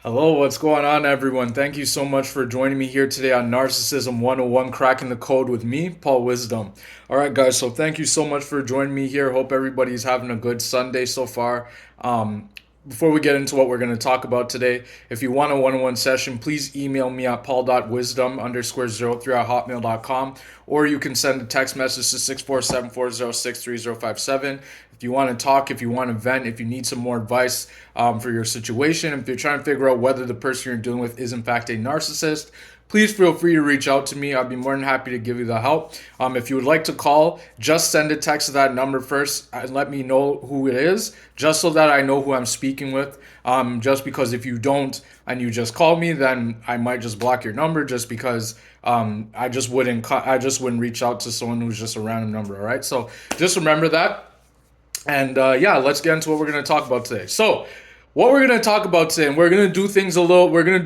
Hello, what's going on, everyone? Thank you so much for joining me here today on Narcissism 101, cracking the code with me, Paul Wisdom. All right, guys, so thank you so much for joining me here. Hope everybody's having a good Sunday so far. Before we get into what we're going to talk about today, if you want a one-on-one session, please email me at paul.wisdom_03 at hotmail.com, or you can send a text message to 647-406-3057. If you want to talk, if you want to vent, if you need some more advice for your situation, if you're trying to figure out whether the person you're dealing with is in fact a narcissist, please feel free to reach out to me. I'll be more than happy to give you the help. If you would like to call, just send a text to that number first and let me know who it is, just so that I know who I'm speaking with. Just because if you don't and you just call me, then I might just block your number just because I just wouldn't reach out to someone who's just a random number. All right, so just remember that. And yeah, let's get into what we're going to talk about today. So, what we're going to talk about today, and we're going to do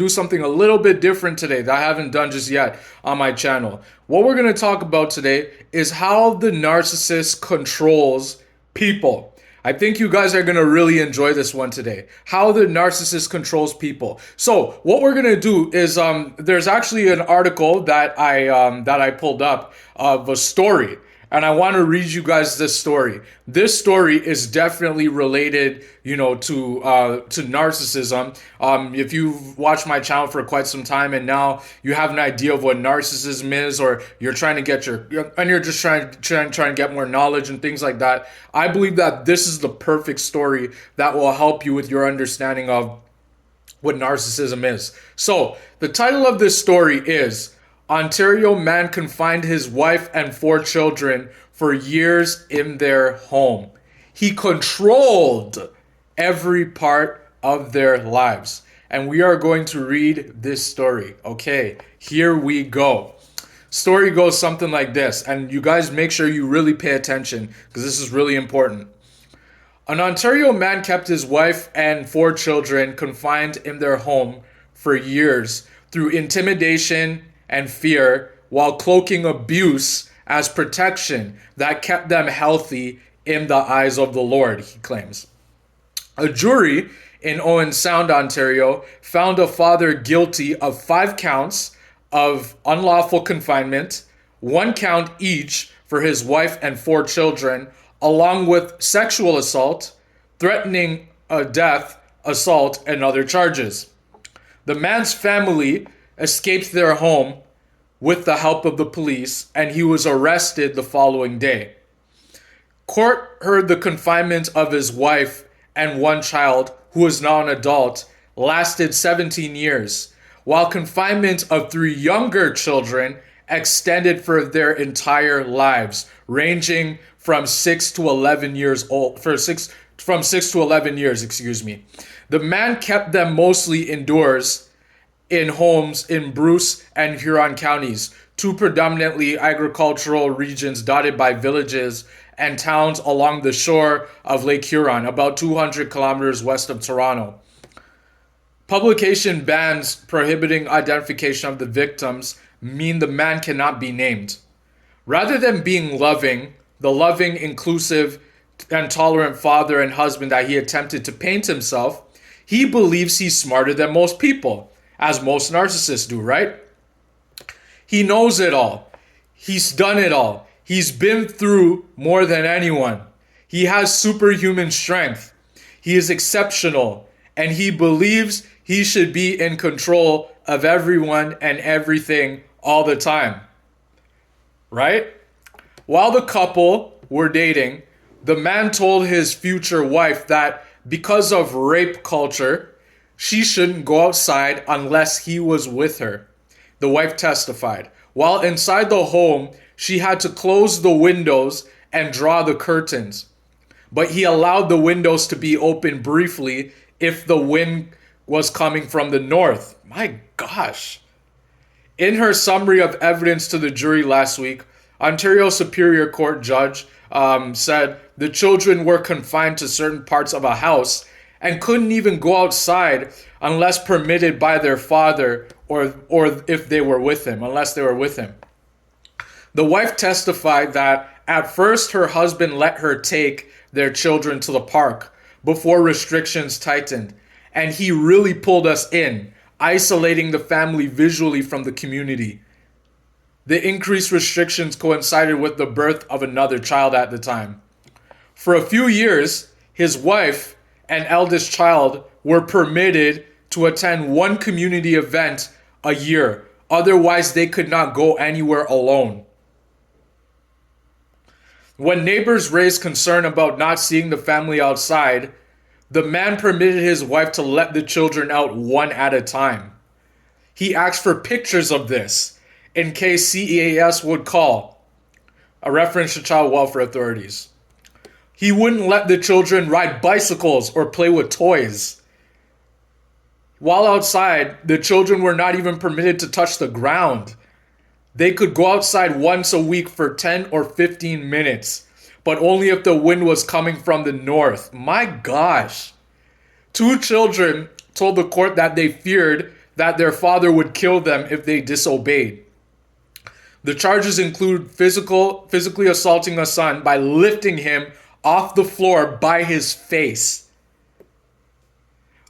something a little bit different today that I haven't done just yet on my channel. What we're going to talk about today is how the narcissist controls people. I think you guys are going to really enjoy this one today. How the narcissist controls people. So what we're going to do is there's actually an article that I pulled up of a story. And I want to read you guys this story. This story is definitely related, to narcissism. If you've watched my channel for quite some time and now you have an idea of what narcissism is, or you're trying to get you're just trying to get more knowledge and things like that, I believe that this is the perfect story that will help you with your understanding of what narcissism is. So the title of this story is Ontario man confined his wife and 4 children for years in their home. He controlled every part of their lives. And we are going to read this story. Okay, here we go. Story goes something like this. And you guys make sure you really pay attention because this is really important. An Ontario man kept his wife and 4 children confined in their home for years through intimidation and fear, while cloaking abuse as protection that kept them healthy in the eyes of the Lord, he claims. A jury in Owen Sound, Ontario, found a father guilty of 5 counts of unlawful confinement, 1 count each for his wife and 4 children, along with sexual assault, threatening death, assault, and other charges. The man's family escaped their home with the help of the police, and he was arrested the following day. Court heard the confinement of his wife and 1 child, who is now an adult, lasted 17 years, while confinement of 3 younger children extended for their entire lives, ranging from 6 to 11 years old. From 6 to 11 years, excuse me. The man kept them mostly indoors in homes in Bruce and Huron counties, 2 predominantly agricultural regions dotted by villages and towns along the shore of Lake Huron, about 200 kilometers west of Toronto. Publication bans prohibiting identification of the victims mean the man cannot be named. Rather than being the loving, inclusive, and tolerant father and husband that he attempted to paint himself, he believes he's smarter than most people, as most narcissists do, right? He knows it all. He's done it all. He's been through more than anyone. He has superhuman strength. He is exceptional, and he believes he should be in control of everyone and everything all the time. Right? While the couple were dating, the man told his future wife that because of rape culture, she shouldn't go outside unless he was with her. The wife testified. While inside the home, she had to close the windows and draw the curtains. But he allowed the windows to be open briefly if the wind was coming from the north. My gosh. In her summary of evidence to the jury last week, Ontario Superior Court judge said the children were confined to certain parts of a house and couldn't even go outside unless permitted by their father or if they were with him, unless they were with him. The wife testified that at first her husband let her take their children to the park before restrictions tightened, and he really pulled us in, isolating the family visually from the community. The increased restrictions coincided with the birth of another child at the time. For a few years, his wife and eldest child were permitted to attend one community event a year. Otherwise, they could not go anywhere alone. When neighbors raised concern about not seeing the family outside, the man permitted his wife to let the children out one at a time. He asked for pictures of this in case CEAS would call, a reference to child welfare authorities. He wouldn't let the children ride bicycles or play with toys. While outside, the children were not even permitted to touch the ground. They could go outside once a week for 10 or 15 minutes, but only if the wind was coming from the north. My gosh. 2 children told the court that they feared that their father would kill them if they disobeyed. The charges include physically assaulting a son by lifting him off the floor by his face.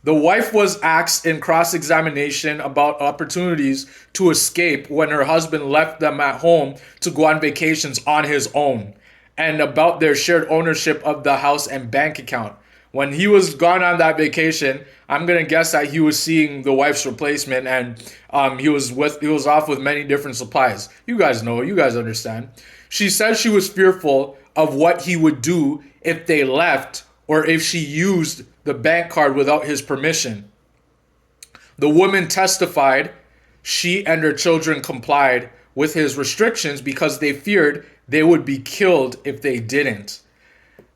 The wife was asked in cross-examination about opportunities to escape when her husband left them at home to go on vacations on his own, and about their shared ownership of the house and bank account. When he was gone on that vacation, I'm gonna guess that he was seeing the wife's replacement, and he was off with many different supplies. You guys know, you guys understand. She said she was fearful of what he would do if they left or if she used the bank card without his permission. The woman testified she and her children complied with his restrictions because they feared they would be killed if they didn't.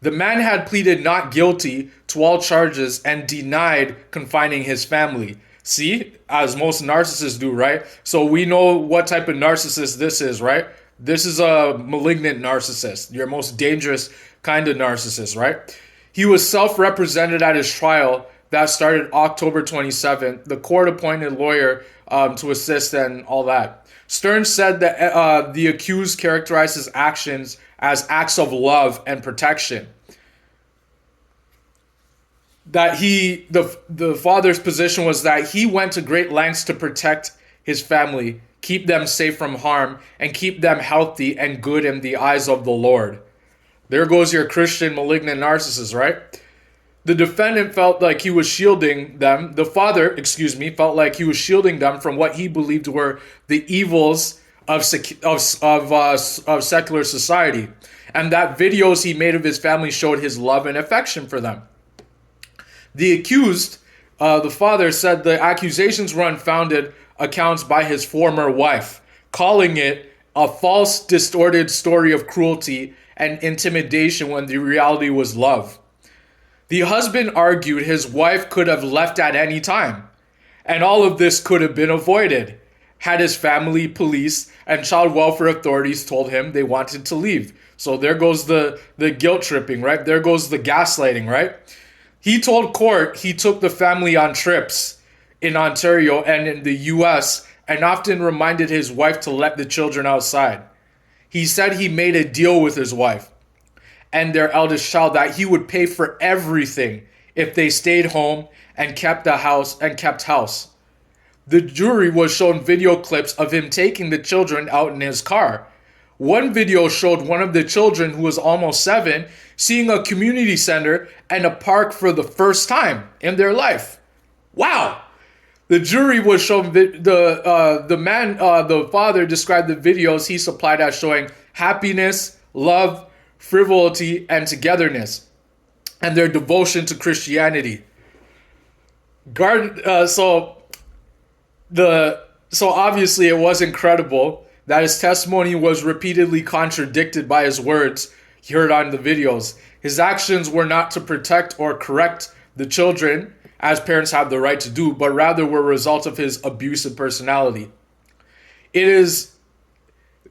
The man had pleaded not guilty to all charges and denied confining his family. See, as most narcissists do, right? So we know what type of narcissist this is, right? This is a malignant narcissist, your most dangerous kind of narcissist, right? He was self-represented at his trial that started October 27th. The court-appointed lawyer to assist and all that. Stern said that the accused characterized his actions as acts of love and protection. That the father's position was that he went to great lengths to protect his family, keep them safe from harm, and keep them healthy and good in the eyes of the Lord. There goes your Christian malignant narcissist, right? The defendant felt like he was shielding them. The father, felt like he was shielding them from what he believed were the evils of secular society, and that videos he made of his family showed his love and affection for them. The accused, the father, said the accusations were unfounded accounts by his former wife, calling it a false, distorted story of cruelty and intimidation when the reality was love. The husband argued his wife could have left at any time, and all of this could have been avoided had his family, police, and child welfare authorities told him they wanted to leave. So there goes the guilt tripping, right? There goes the gaslighting, right? He told court he took the family on trips in Ontario and in the US and often reminded his wife to let the children outside. He said he made a deal with his wife and their eldest child that he would pay for everything if they stayed home and kept house. The jury was shown video clips of him taking the children out in his car. One video showed one of the children, who was almost 7, seeing a community center and a park for the first time in their life. Wow! The jury was shown the father described the videos he supplied as showing happiness, love, frivolity, and togetherness, and their devotion to Christianity. So obviously it was incredible that his testimony was repeatedly contradicted by his words he heard on the videos. His actions were not to protect or correct the children, as parents have the right to do, but rather were a result of his abusive personality. It is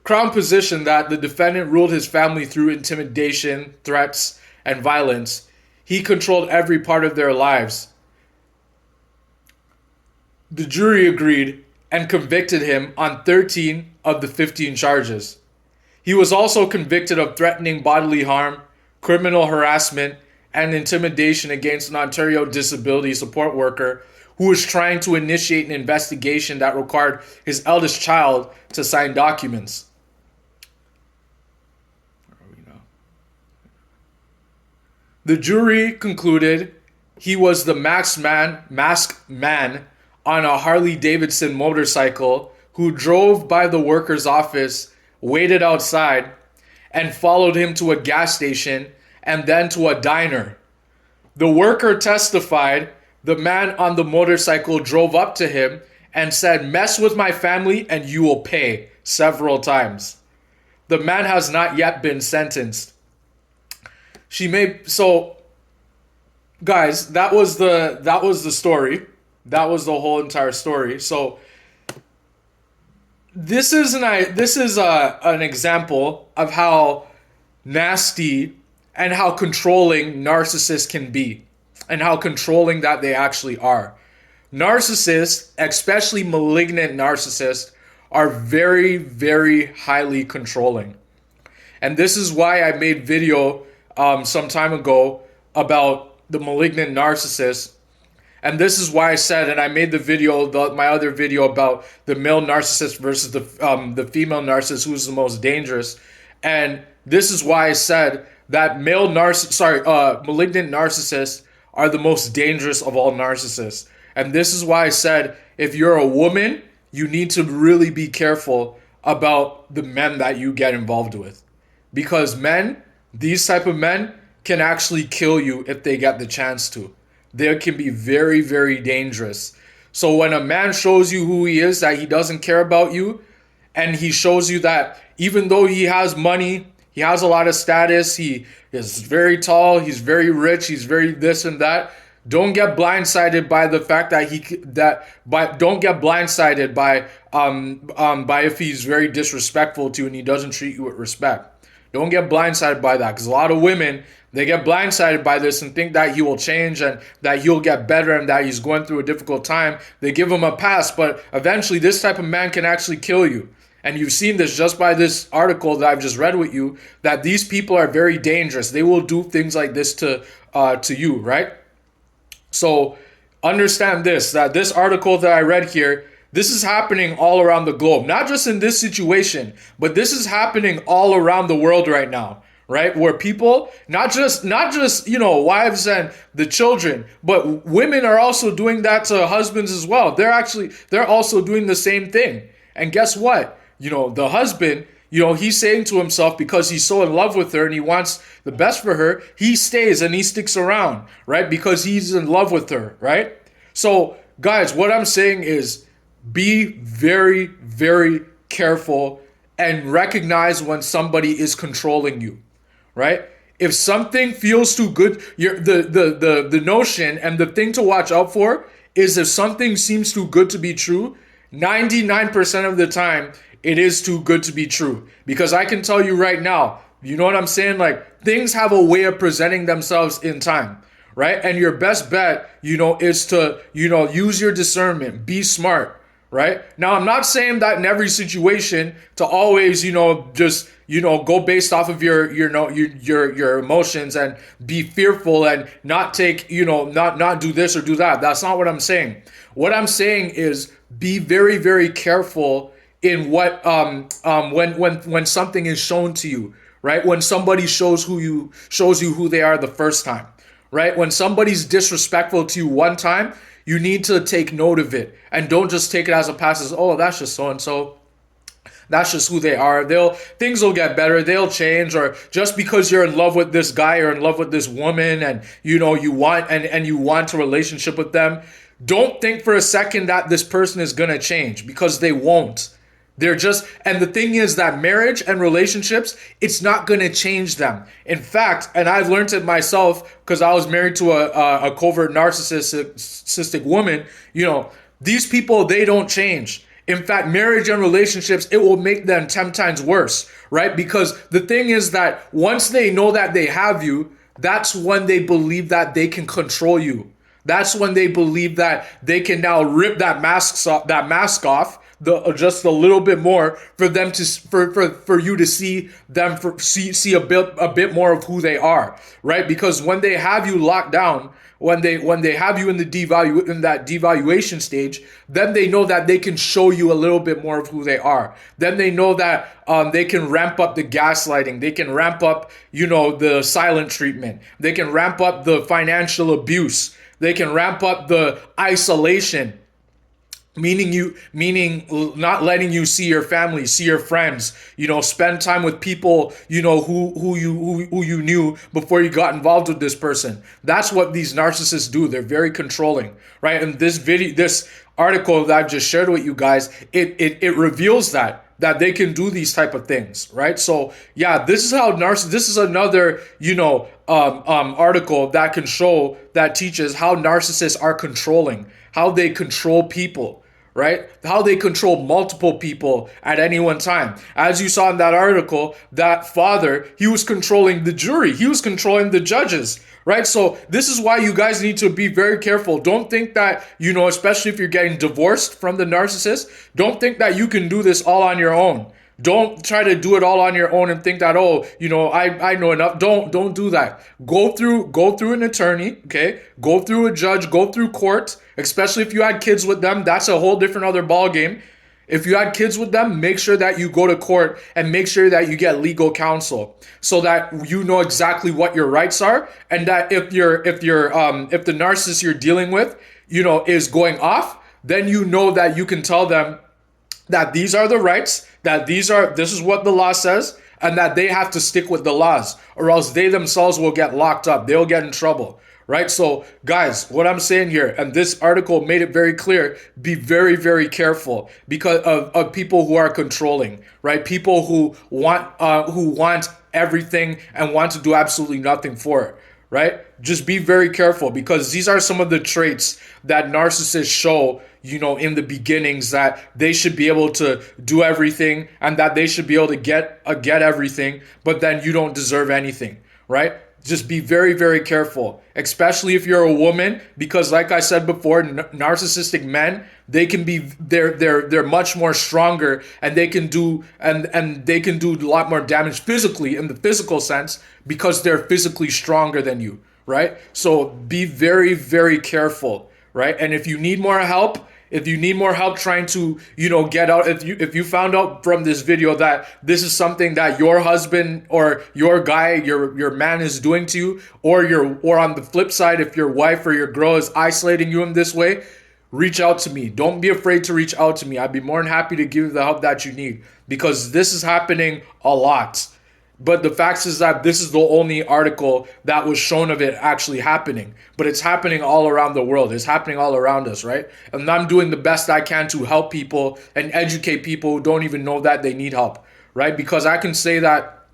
Crown position that the defendant ruled his family through intimidation, threats, and violence. He controlled every part of their lives. The jury agreed and convicted him on 13 of the 15 charges. He was also convicted of threatening bodily harm, criminal harassment, and intimidation against an Ontario disability support worker who was trying to initiate an investigation that required his eldest child to sign documents. The jury concluded he was the masked man on a Harley Davidson motorcycle who drove by the worker's office, waited outside, and followed him to a gas station and then to a diner. The worker testified the man on the motorcycle drove up to him and said, "Mess with my family and you will pay," several times. The man has not yet been sentenced. So guys, that was the story. That was the whole entire story. So this is an example of how nasty and how controlling narcissists can be, and how controlling that they actually are. Narcissists, especially malignant narcissists, are very, very highly controlling. And this is why I made video some time ago about the malignant narcissist. And this is why I said, and I made the video, my other video about the male narcissist versus the female narcissist, who's the most dangerous. And this is why I said that malignant narcissists are the most dangerous of all narcissists. And this is why I said, if you're a woman, you need to really be careful about the men that you get involved with. Because these type of men can actually kill you if they get the chance to. They can be very, very dangerous. So when a man shows you who he is, that he doesn't care about you, and he shows you that even though he has money, he has a lot of status, he is very tall, he's very rich, he's very this and that, don't get blindsided by the fact don't get blindsided by if he's very disrespectful to you and he doesn't treat you with respect. Don't get blindsided by that, because a lot of women, they get blindsided by this and think that he will change and that he'll get better and that he's going through a difficult time. They give him a pass, but eventually this type of man can actually kill you. And you've seen this just by this article that I've just read with you, that these people are very dangerous. They will do things like this to you, right? So understand this, that this article that I read here, this is happening all around the globe. Not just in this situation, but this is happening all around the world right now, right? Where people, not just wives and the children, but women are also doing that to husbands as well. They're also doing the same thing. And guess what? The husband, he's saying to himself, because he's so in love with her and he wants the best for her, he stays and he sticks around, right? Because he's in love with her, right? So guys, what I'm saying is, be very, very careful and recognize when somebody is controlling you, right? If something feels too good, the notion and the thing to watch out for is, if something seems too good to be true, 99% of the time, it is too good to be true. Because I can tell you right now, you know what I'm saying? Like, things have a way of presenting themselves in time, right? And your best bet, is to, use your discernment, be smart. Right? Now, I'm not saying that in every situation to always, just, go based off of your emotions and be fearful and not take, not do this or do that. That's not what I'm saying. What I'm saying is, be very, very careful in what, when something is shown to you, right? When somebody shows you who they are the first time, right? When somebody's disrespectful to you one time, you need to take note of it, and don't just take it as a pass as, oh, that's just so-and-so. That's just who they are. Things will get better. They'll change. Or just because you're in love with this guy or in love with this woman and, you want a relationship with them, don't think for a second that this person is going to change, because they won't. And the thing is that marriage and relationships, it's not going to change them. In fact, and I've learned it myself because I was married to a covert narcissistic woman, these people, they don't change. In fact, marriage and relationships, it will make them 10 times worse, right? Because the thing is that once they know that they have you, that's when they believe that they can control you. That's when they believe that they can now rip that mask off, just a little bit more for them to for you to see them see a bit more of who they are, right? Because when they have you locked down, when they have you in that devaluation stage, then they know that they can show you a little bit more of who they are. Then they know that they can ramp up the gaslighting, they can ramp up, the silent treatment, they can ramp up the financial abuse, they can ramp up the isolation, meaning not letting you see your family, see your friends, spend time with people, who you knew before you got involved with this person. That's what these narcissists do. They're very controlling, right? And this article that I've just shared with you guys, it reveals that they can do these type of things, right? So yeah, this is another, article that teaches how narcissists are controlling, how they control people, right? How they control multiple people at any one time. As you saw in that article, that father, he was controlling the jury, he was controlling the judges, right? So this is why you guys need to be very careful. Don't think that, especially if you're getting divorced from the narcissist, don't think that you can do this all on your own. Don't try to do it all on your own and think that, I know enough. Don't do that. Go through an attorney, okay? Go through a judge, go through court, especially if you had kids with them. That's a whole different other ball game. If you had kids with them, make sure that you go to court and make sure that you get legal counsel so that you know exactly what your rights are, and that if the narcissist you're dealing with, is going off, then you know that you can tell them that these are the rights, that this is what the law says, and that they have to stick with the laws, or else they themselves will get locked up. They'll get in trouble, right? So guys, what I'm saying here, and this article made it very clear, be very, very careful because of people who are controlling, right? People who want everything and want to do absolutely nothing for it, right? Just be very careful, because these are some of the traits that narcissists show, in the beginnings, that they should be able to do everything and that they should be able to get everything, but then you don't deserve anything, right? Just be very, very careful, especially if you're a woman, because like I said before, narcissistic men, they're much more stronger, and they can do they can do a lot more damage physically, in the physical sense, because they're physically stronger than you, right? So be very, very careful, right? And if you need more help, trying to, get out, if you found out from this video that this is something that your husband or your guy, your man is doing to you, or on the flip side, if your wife or your girl is isolating you in this way, reach out to me. Don't be afraid to reach out to me. I'd be more than happy to give you the help that you need, because this is happening a lot. But the fact is that this is the only article that was shown of it actually happening. But it's happening all around the world. It's happening all around us, right? And I'm doing the best I can to help people and educate people who don't even know that they need help, right? Because I can say that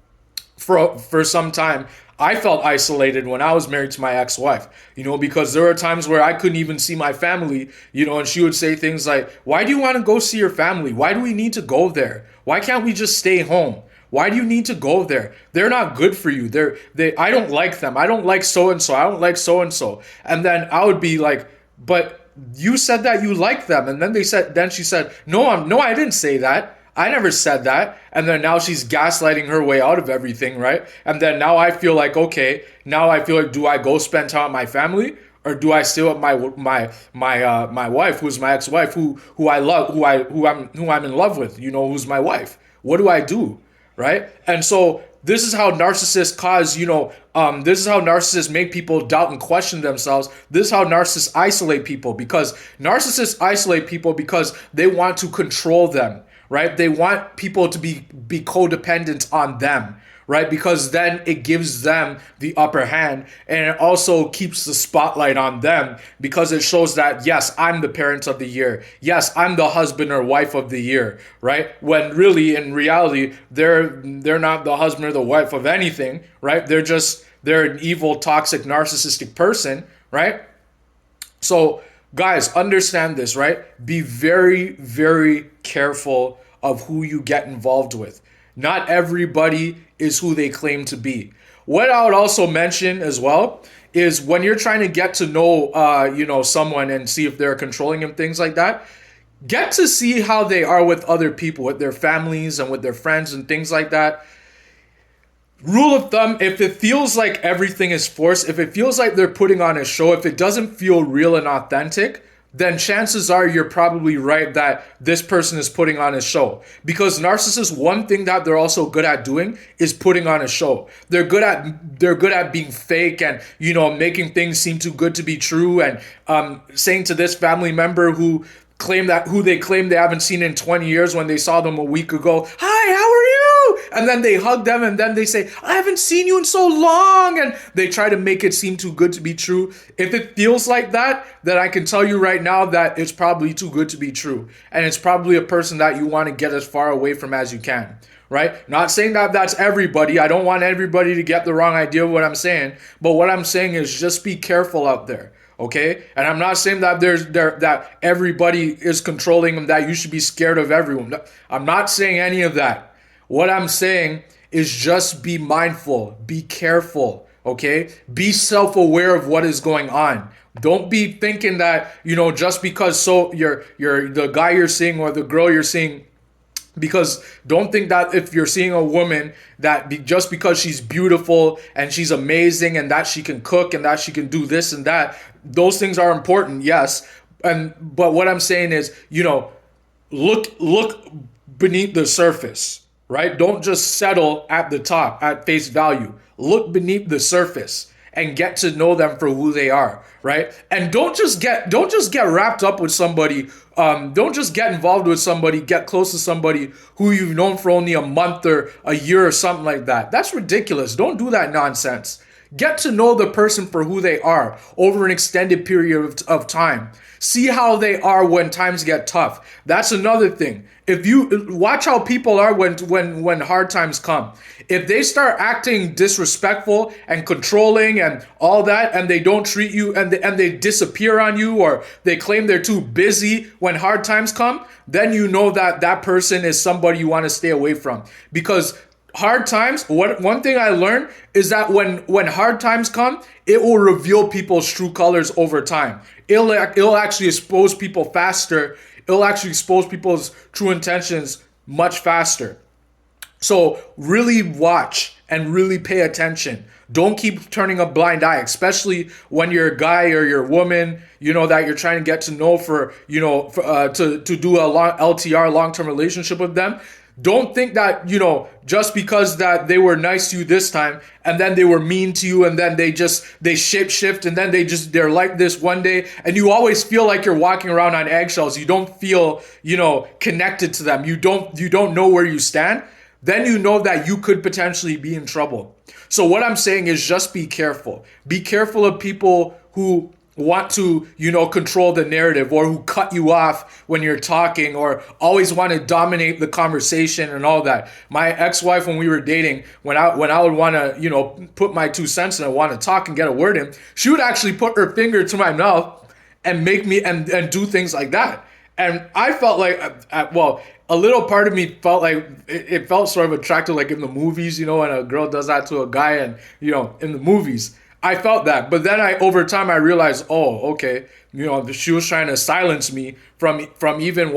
for some time, I felt isolated when I was married to my ex-wife, because there were times where I couldn't even see my family, and she would say things like, why do you want to go see your family? Why do we need to go there? Why can't we just stay home? Why do you need to go there? They're not good for you. I don't like them. I don't like so-and-so. I don't like so-and-so. And then I would be like, but you said that you like them. And then she said, no, I didn't say that. I never said that. And then now she's gaslighting her way out of everything, right? And then now I feel like, okay, do I go spend time with my family? Or do I stay with my wife, who's my ex-wife, who I love, who I'm in love with, who's my wife? What do I do? Right? And so this is how narcissists this is how narcissists make people doubt and question themselves. This is how narcissists isolate people, because narcissists isolate people because they want to control them, right? They want people to be codependent on them, right? Because then it gives them the upper hand, and it also keeps the spotlight on them, because it shows that, yes, I'm the parent of the year. Yes, I'm the husband or wife of the year, right? When really, in reality, they're not the husband or the wife of anything, right? They're an evil, toxic, narcissistic person, right? So guys, understand this, right? Be very, very careful of who you get involved with. Not everybody is who they claim to be. What I would also mention as well is, when you're trying to get to know, someone and see if they're controlling and things like that, Get to see how they are with other people, with their families and with their friends and things like that. Rule of thumb, if it feels like everything is forced, if it feels like they're putting on a show, if it doesn't feel real and authentic, then chances are you're probably right that this person is putting on a show. Because narcissists, one thing that they're also good at doing is putting on a show. They're good at being fake and, making things seem too good to be true, and saying to this family member who they claim they haven't seen in 20 years when they saw them a week ago, "Hi, how are you?" And then they hug them and then they say, "I haven't seen you in so long." And they try to make it seem too good to be true. If it feels like that, then I can tell you right now that it's probably too good to be true. And it's probably a person that you want to get as far away from as you can. Right? Not saying that that's everybody. I don't want everybody to get the wrong idea of what I'm saying. But what I'm saying is just be careful out there. Okay, and I'm not saying that that everybody is controlling and that you should be scared of everyone. I'm not saying any of that. What I'm saying is just be mindful, be careful. Okay, be self-aware of what is going on. Don't be thinking that just because you're the guy you're seeing or the girl you're seeing. Because don't think that if you're seeing a woman just because she's beautiful and she's amazing and that she can cook and that she can do this and that, those things are important, yes. But what I'm saying is, look beneath the surface, right? Don't just settle at the top at face value. Look beneath the surface and get to know them for who they are, right? And don't just get wrapped up with somebody. Don't just get involved with somebody, get close to somebody who you've known for only a month or a year or something like that. That's ridiculous. Don't do that nonsense. Get to know the person for who they are over an extended period of time. See how they are when times get tough. That's another thing. If you watch how people are when hard times come. If they start acting disrespectful and controlling and all that, and they don't treat you and they disappear on you, or they claim they're too busy when hard times come, then you know that person is somebody you want to stay away from. Because hard times, one thing I learned is that when hard times come, it will reveal people's true colors over time. It'll actually expose people faster. It'll actually expose people's true intentions much faster. So really watch and really pay attention. Don't keep turning a blind eye, especially when you're a guy or you're a woman, that you're trying to get to know to do a LTR, long-term relationship with them. Don't think that, just because that they were nice to you this time and then they were mean to you and then they shape shift and then they're like this one day, and you always feel like you're walking around on eggshells. You don't feel, connected to them. You don't know where you stand. Then you know that you could potentially be in trouble. So what I'm saying is just be careful. Be careful of people who want to, control the narrative, or who cut you off when you're talking, or always want to dominate the conversation and all that. My ex-wife, when we were dating, when I would want to, put my 2 cents and I want to talk and get a word in, she would actually put her finger to my mouth and make me and do things like that. And I felt like, a little part of me felt like it felt sort of attractive, like in the movies, when a girl does that to a guy, and in the movies. I felt that, but then over time I realized, oh, okay, she was trying to silence me from even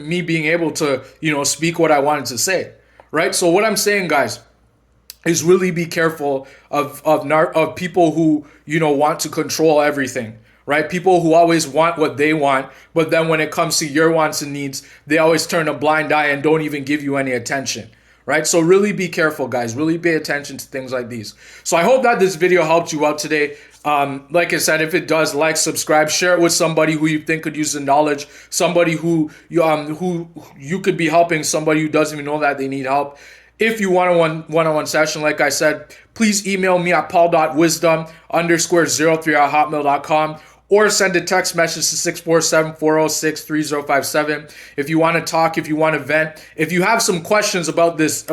me being able to, speak what I wanted to say, right? So what I'm saying, guys, is really be careful of people who, want to control everything, right? People who always want what they want, but then when it comes to your wants and needs, they always turn a blind eye and don't even give you any attention. Right? So really be careful, guys. Really pay attention to things like these. So I hope that this video helped you out today. Like I said, if it does, like, subscribe, share it with somebody who you think could use the knowledge, somebody who you could be helping, somebody who doesn't even know that they need help. If you want a one-on-one session, like I said, please email me at paul.wisdom_03@hotmail.com. Or send a text message to 647-406-3057. If you want to talk, if you want to vent, if you have some questions about this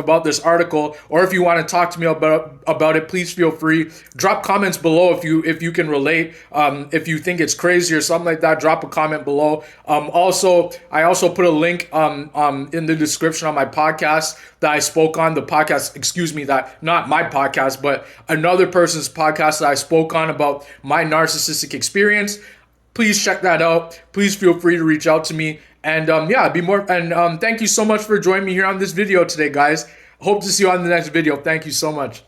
article, or if you want to talk to me about it, please feel free. Drop comments below if you can relate. If you think it's crazy or something like that, drop a comment below. I also put a link in the description on my podcast that I spoke on. The podcast, that not my podcast, but another person's podcast that I spoke on about my narcissistic experience. please check that out. Please feel free to reach out to me. And yeah, be more. And thank you so much for joining me here on this video today, guys. Hope to see you on the next video. Thank you so much.